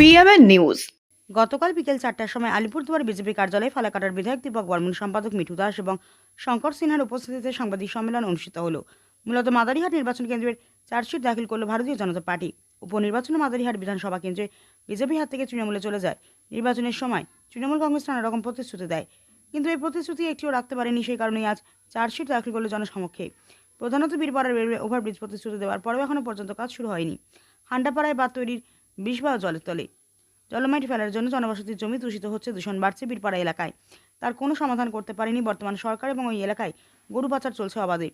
PMN news. গতকাল বিকেল 4টার সময় আলিপুরদুয়ার বিজেপি কার্যালয়ে ফালাকাটার বিধায়ক দীপক বর্মন, সম্পাদক মিঠু দাস এবং শঙ্কর সিনহার উপস্থিতিতে সাংবাদিক সম্মেলন অনুষ্ঠিত হলো। মূলত মাদারিহাট নির্বাচন কেন্দ্রের চার্জশিট দাখিল করল ভারতীয় জনতা পার্টি। উপনির্বাচনে মাদারিহাট বিধানসভা কেন্দ্রে বিজেপি হাত থেকে তৃণমূলে চলে যায়। নির্বাচনের সময় তৃণমূল কংগ্রেস নানা রকম প্রতিশ্রুতি দেয়, কিন্তু এই প্রতিশ্রুতি একটিও রাখতে পারেনি। সেই কারণেই আজ চার্জশিট দাখিল করল জনসমক্ষে। প্রধানত বীরপাড়ার রেলওয়ে ওভারব্রিজ প্রতিশ্রুতি দেওয়ার পরেও এখনও পর্যন্ত কাজ শুরু হয়নি। হান্ডাপাড়ায় বাঁধ তৈরির বিষবাহ জলের তলে। জলমাইট ফেলার জন্য জনবসতির জমি দূষিত হচ্ছে, দূষণ বাড়ছে বীরপাড়া এলাকায়। তার কোনো সমাধান করতে পারেনি বর্তমান সরকার এবং ওই এলাকায় গরু পাচার চলছে অবাধে।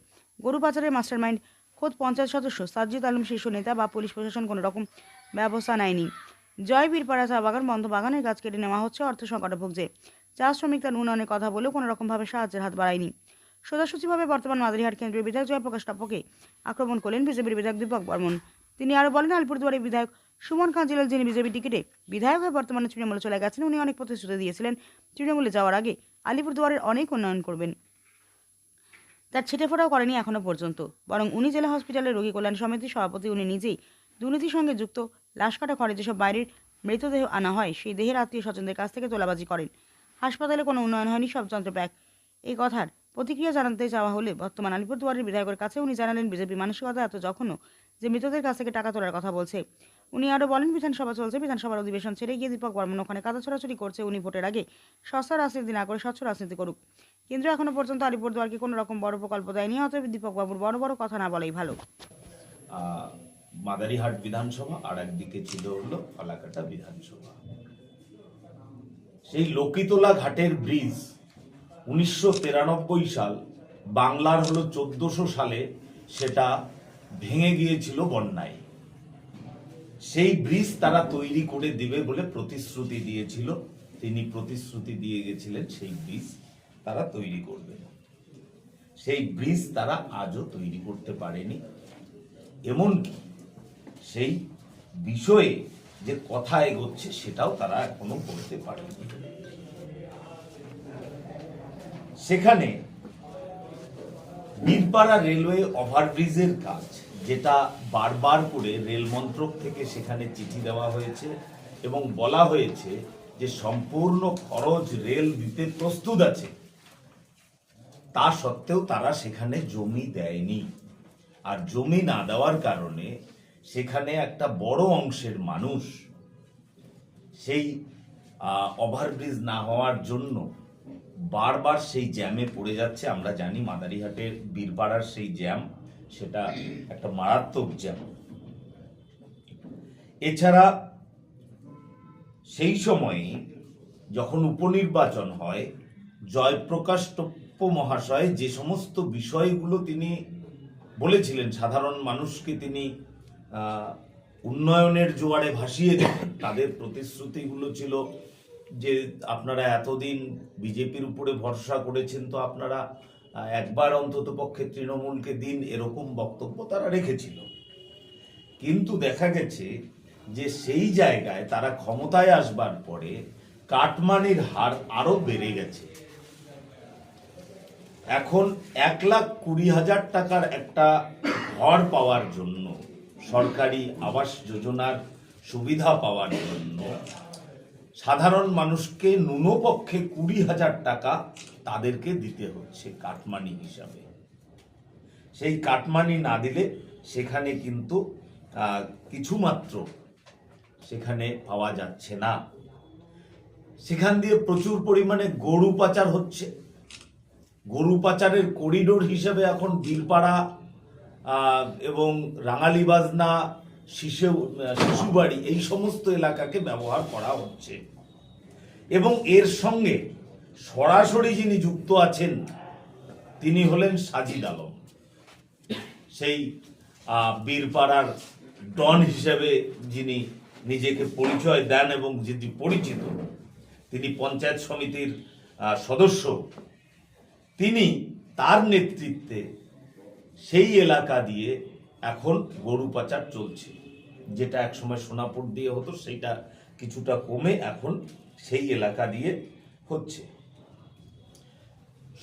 গরু পাচারের মাস্টারমাইন্ড খোদ পঞ্চায়েত সদস্য সাজ্জিদ আলম শীর্ষ নেতা বা পুলিশ প্রশাসন কোনো রকম ব্যবস্থা নেয়নি। জয় বীরপাড়া চা বাগান বন্ধ, বাগানের গাছ কেটে নেওয়া হচ্ছে, অর্থ সংকটে ভুগছে। চা শ্রমিক তার উন্নয়নের কথা বলেও কোনো রকমভাবে সাহায্যের হাত বাড়ায়নি। সোজাসুজিভাবে বর্তমান মাদারিহাট কেন্দ্রের বিধায়ক জয়প্রকাশ টপ্পকে আক্রমণ করলেন বিজেপির বিধায়ক দীপক বর্মন। তিনি আরও বলেন, আলিপুরদুয়ারের বিধায়ক সুমন কাঞ্জিলাল, যিনি বিজেপি টিকিটে বিধায়ক হয়ে বর্তমানে তৃণমূলে চলে গেছেন, উনি অনেক প্রতিশ্রুতি দিয়েছিলেন তৃণমূলে যাওয়ার আগে আলিপুরদুয়ারের অনেক উন্নয়ন করবেন। তার ছেটেফোঁটাও করেনি এখনও পর্যন্ত, বরং উনি জেলা হসপিটালের রোগী কল্যাণ সমিতির সভাপতি। উনি নিজেই দুর্নীতির সঙ্গে যুক্ত। লাশ কাটা ঘরে যেসব বাইরের মৃতদেহ আনা হয়, সেই দেহের আত্মীয় স্বজনদের কাছ থেকে তোলাবাজি করেন। হাসপাতালে কোনো উন্নয়ন হয়নি, সব যন্ত্র প্যাক। এই কথার প্রতিক্রিয়া জানাতে চাওয়া হলে বর্তমান আলিপুরদুয়ারের বিধায়কের কাছে উনি জানালেন, বিজেপি মানসিকতা এত জঘন্য যে মৃতদের কাছ থেকে টাকা তোলার কথা বলছে। উনি আরও বলেন, বিধানসভা চলছে, বিধানসভার অধিবেশন ছেড়ে গিয়ে দীপক বর্মন ওখানে কাদা ছোড়াছুড়ি করছে। উনি ভোটের আগে সস্তা রাজনীতি না করে স্বচ্ছ রাজনীতি করুক। কিন্তু এখনও পর্যন্ত আলিপুরদুয়ারকে কোনো রকম বড় প্রকল্প দেয়নি। অতএব দীপক বাবুর বড় বড় কথা না বলাই ভালো। মাদারিহাট বিধানসভা আর একদিকে ছিল হলো ফালাকাটা বিধানসভা। সেই লকিতলা ঘাটের ব্রিজ 1993 সাল, বাংলার হলো 1400 সালে সেটা ভেঙে গিয়েছিল বন্যায়। সেই ব্রিজ তারা তৈরি করে দিবে বলে প্রতিশ্রুতি দিয়েছিল। তিনি প্রতিশ্রুতি দিয়ে গেছিলেন সেই ব্রিজ তারা তৈরি করবে। সেই ব্রিজ তারা আজও তৈরি করতে পারেনি। এমনকি সেই বিষয়ে যে কথা এগোচ্ছে সেটাও তারা এখনো করতে পারেনি। সেখানে বীরপাড়া রেলওয়ে ওভারব্রিজের কাজ, যেটা বারবার করে রেল মন্ত্রক থেকে সেখানে চিঠি দেওয়া হয়েছে এবং বলা হয়েছে যে সম্পূর্ণ খরচ রেল দিতে প্রস্তুত আছে, তা সত্ত্বেও তারা সেখানে জমি দেয়নি। আর জমি না দেওয়ার কারণে সেখানে একটা বড় অংশের মানুষ সেই ওভারব্রিজ না হওয়ার জন্য বারবার সেই জ্যামে পড়ে যাচ্ছে। আমরা জানি মাদারিহাটের বীরপাড়ার সেই জ্যাম, সেটা একটা মারাত্মক জ্যাম। এছাড়া সেই সময়ে যখন উপনির্বাচন হয়, জয়প্রকাশ টপ্প মহাশয় যে সমস্ত বিষয়গুলো তিনি বলেছিলেন, সাধারণ মানুষকে তিনি উন্নয়নের জোয়ারে ভাসিয়ে দেবেন, তাদের প্রতিশ্রুতিগুলো ছিল যে আপনারা এতদিন বিজেপির উপরে ভরসা করেছেন, তো আপনারা একবার অন্তত পক্ষে তৃণমূলকে দিন, এরকম বক্তব্য তারা রেখেছিল। কিন্তু দেখা গেছে যে সেই জায়গায় তারা ক্ষমতায় আসবার পরে কাটমানির হার আরো বেড়ে গেছে। এখন 1,20,000 টাকার একটা ঘর পাওয়ার জন্য, সরকারি আবাস যোজনার সুবিধা পাওয়ার জন্য সাধারণ মানুষকে ন্যূনপক্ষে 20,000 টাকা তাদেরকে দিতে হচ্ছে কাটমানি হিসাবে। সেই কাটমানি না দিলে সেখানে কিন্তু কিছুমাত্র সেখানে পাওয়া যাচ্ছে না। সেখান দিয়ে প্রচুর পরিমাণে গরু পাচার হচ্ছে। গরু পাচারের করিডোর হিসেবে এখন বীরপাড়া এবং রাঙালিবাজনা, শিশুবাড়ি, এই সমস্ত এলাকাকে ব্যবহার করা হচ্ছে। এবং এর সঙ্গে সরাসরি যিনি যুক্ত আছেন তিনি হলেন সাজিদ আলম, সেই বীরপাড়ার ডন হিসেবে যিনি নিজেকে পরিচয় দেন এবং যিনি পরিচিত, তিনি পঞ্চায়েত সমিতির সদস্য। তিনি, তার নেতৃত্বে সেই এলাকা দিয়ে এখন গরু পাচার চলছে। যেটা একসময় সোনাপুর দিয়ে হতো, সেইটা কিছুটা কমে এখন সেই এলাকা দিয়ে হচ্ছে।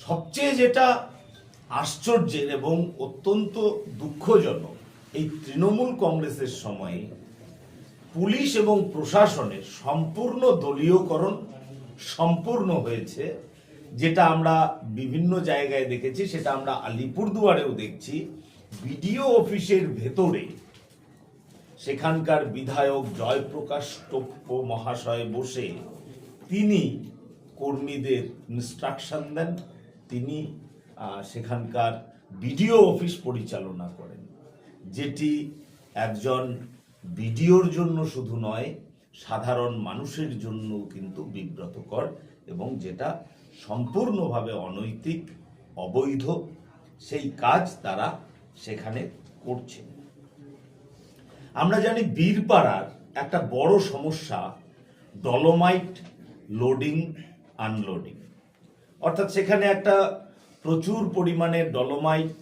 সবচেয়ে যেটা আশ্চর্যের এবং অত্যন্ত দুঃখজনক, এই তৃণমূল কংগ্রেসের সময়ে পুলিশ এবং প্রশাসনের সম্পূর্ণ দলীয়করণ সম্পূর্ণ হয়েছে, যেটা আমরা বিভিন্ন জায়গায় দেখেছি, সেটা আমরা আলিপুরদুয়ারেও দেখছি। বিডিও অফিসের ভেতরে সেখানকার বিধায়ক জয়প্রকাশ টোপ্প মহাশয় বসে তিনি কর্মীদের ইনস্ট্রাকশন দেন, তিনি সেখানকার বিডিও অফিস পরিচালনা করেন, যেটি একজন বিডিওর জন্য শুধু নয়, সাধারণ মানুষের জন্য কিন্তু বিব্রতকর, এবং যেটা সম্পূর্ণভাবে অনৈতিক, অবৈধ সেই কাজ তারা সেখানে করছেন। আমরা জানি বীরপাড়ার একটা বড় সমস্যা ডলোমাইট লোডিং আনলোডিং, অর্থাৎ সেখানে একটা প্রচুর পরিমাণে ডলোমাইট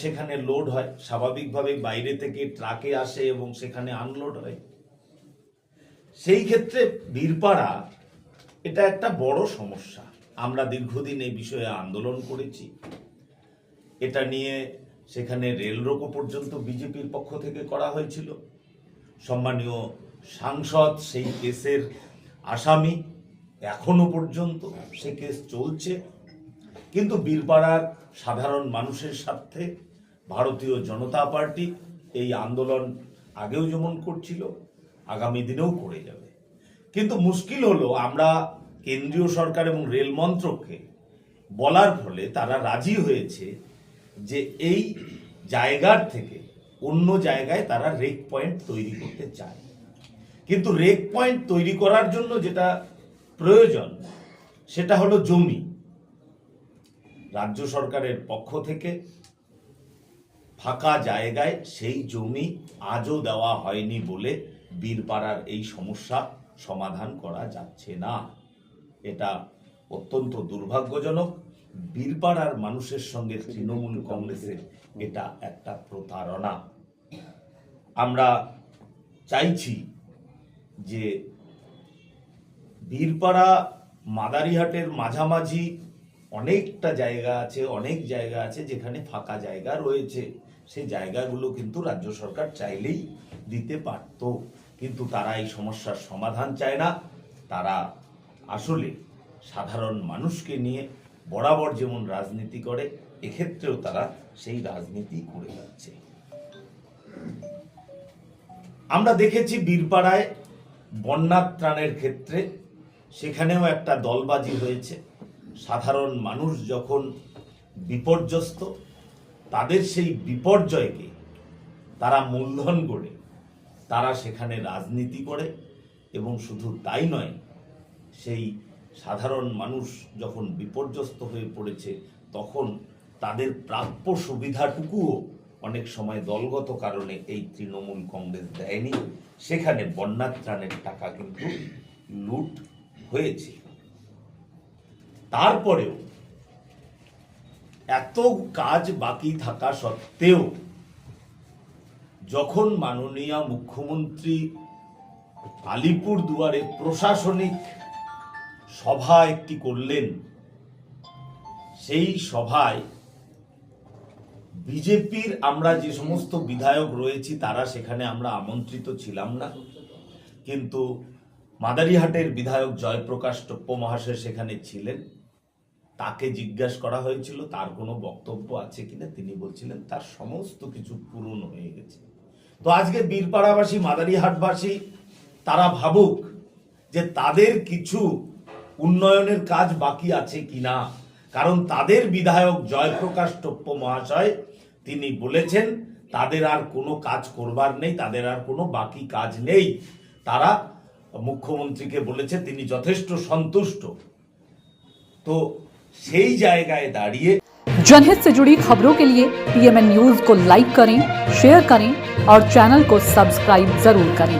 সেখানে লোড হয়, স্বাভাবিকভাবে বাইরে থেকে ট্রাকে আসে এবং সেখানে আনলোড হয়। সেই ক্ষেত্রে বীরপাড়া এটা একটা বড় সমস্যা। আমরা দীর্ঘদিন এই বিষয়ে আন্দোলন করেছি, এটা নিয়ে সেখানে রেল রোকো পর্যন্ত বিজেপির পক্ষ থেকে করা হয়েছিল। সম্মানীয় সাংসদ সেই কেসের আসামি, এখনো পর্যন্ত সে কেস চলছে। কিন্তু বীরপাড়ার সাধারণ মানুষের স্বার্থে ভারতীয় জনতা পার্টি এই আন্দোলন আগেও যেমন করছিল, আগামী দিনেও করে যাবে। কিন্তু মুশকিল হলো, আমরা কেন্দ্রীয় সরকার এবং রেল মন্ত্রককে বলার ফলে তারা রাজি হয়েছে যে এই জায়গার থেকে অন্য জায়গায় তারা রেক পয়েন্ট তৈরি করতে চায়। কিন্তু রেক পয়েন্ট তৈরি করার জন্য যেটা প্রয়োজন সেটা হলো জমি। রাজ্য সরকারের পক্ষ থেকে ফাঁকা জায়গায় সেই জমি আজও দেওয়া হয়নি বলে বীরপাড়ার এই সমস্যা সমাধান করা যাচ্ছে না। এটা অত্যন্ত দুর্ভাগ্যজনক। বীরপাড়ার মানুষের সঙ্গে তৃণমূল কংগ্রেসের এটা একটা প্রতারণা। আমরা চাইছি যে বীরপাড়া মাদারিহাটের মাঝামাঝি অনেকটা জায়গা আছে, অনেক জায়গা আছে যেখানে ফাঁকা জায়গা রয়েছে। সেই জায়গাগুলো কিন্তু রাজ্য সরকার চাইলেই দিতে পারত, কিন্তু তারা এই সমস্যার সমাধান চায় না। তারা আসলে সাধারণ মানুষকে নিয়ে বরাবর যেমন রাজনীতি করে, এক্ষেত্রেও তারা সেই রাজনীতি করে যাচ্ছে। আমরা দেখেছি বীরপাড়ায় বন্যা ত্রাণের ক্ষেত্রে সেখানেও একটা দলবাজি হয়েছে। সাধারণ মানুষ যখন বিপর্যস্ত, তাদের সেই বিপর্যয়কে তারা মূলধন করে তারা সেখানে রাজনীতি করে, এবং শুধু তাই নয়, সেই সাধারণ মানুষ যখন বিপর্যস্ত হয়ে পড়েছে তখন তাদের প্রাপ্য সুবিধাটুকুও অনেক সময় দলগত কারণে এই তৃণমূল কংগ্রেস দেয়নি। সেখানে বন্যা ত্রাণের টাকা কিন্তু লুট হয়েছে। তারপরেও এত কাজ বাকি থাকা সত্ত্বেও যখন মাননীয় মুখ্যমন্ত্রী আলিপুরদুয়ারে প্রশাসনিক সভা একটি করলেন, সেই সভায় বিজেপির আমরা যে সমস্ত বিধায়ক রয়েছি তারা সেখানে আমরা আমন্ত্রিত ছিলাম না, কিন্তু মাদারিহাটের বিধায়ক জয়প্রকাশ টোপ্প মহাশয় সেখানে ছিলেন। তাকে জিজ্ঞাসা করা হয়েছিল তার কোনো বক্তব্য আছে কিনা, তিনি বলছিলেন তার সমস্ত কিছু পূরণ হয়ে গেছে। তো আজকে বীরপাড়াবাসী, মাদারিহাটবাসী তারা ভাবুক যে তাদের কিছু উন্নয়নের কাজ বাকি আছে কিনা, কারণ তাদের বিধায়ক জয়প্রকাশ টোপ্প মহাশয় তিনি বলেছেন তাদের আর কোনো কাজ করবার নেই, তাদের আর কোনো বাকি কাজ নেই। তারা মুখ্যমন্ত্রীকে বলেছে, তিনি যথেষ্ট সন্তুষ্ট। তো সেই জায়গায় দাঁড়িয়ে जनहित से जुड़ी खबरों के लिए PMN न्यूज को लाइक करें, शेयर करें और चैनल को सब्सक्राइब जरूर करें।